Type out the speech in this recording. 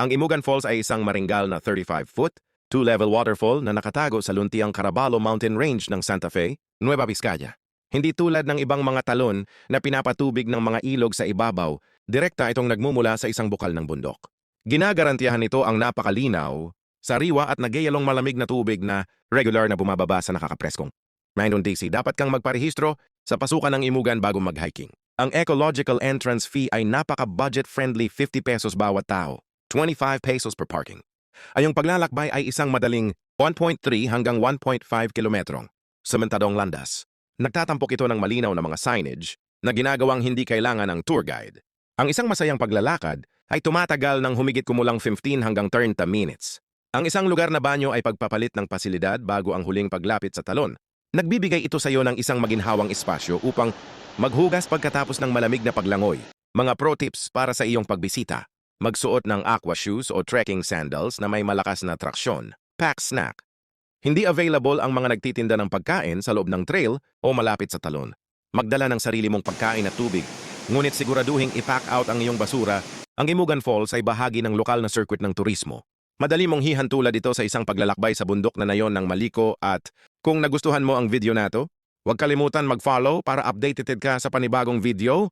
Ang Imugan Falls ay isang maringgal na 35-foot, two-level waterfall na nakatago sa luntiang Caraballo Mountain Range ng Santa Fe, Nueva Vizcaya. Hindi tulad ng ibang mga talon na pinapatubig ng mga ilog sa ibabaw, direkta itong nagmumula sa isang bukal ng bundok. Ginagarantiyahan nito ang napakalinaw, sariwa at nagyayalong malamig na tubig na regular na bumababa sa nakakapreskong. Mayroon DC, dapat kang magparehistro sa pasukan ng Imugan bago mag-hiking. Ang ecological entrance fee ay napaka-budget-friendly 50 pesos bawat tao, 25 pesos per parking. Ayong paglalakbay ay isang madaling 1.3 hanggang 1.5 kilometrong sementadong landas. Nagtatampok ito ng malinaw na mga signage na ginagawang hindi kailangan ng tour guide. Ang isang masayang paglalakad ay tumatagal ng humigit kumulang 15 hanggang 30 minutes. Ang isang lugar na banyo ay pagpapalit ng pasilidad bago ang huling paglapit sa talon. Nagbibigay ito sa iyo ng isang maginhawang espasyo upang maghugas pagkatapos ng malamig na paglangoy. Mga pro tips para sa iyong pagbisita. Magsuot ng aqua shoes o trekking sandals na may malakas na traksyon. Pack snack. Hindi available ang mga nagtitinda ng pagkain sa loob ng trail o malapit sa talon. Magdala ng sarili mong pagkain at tubig, ngunit siguraduhing i-pack out ang iyong basura. Ang Imugan Falls ay bahagi ng lokal na circuit ng turismo. Madali mong hihantulad ito sa isang paglalakbay sa bundok na nayon ng maliko at kung nagustuhan mo ang video nato, huwag kalimutan mag-follow para updated ka sa panibagong video.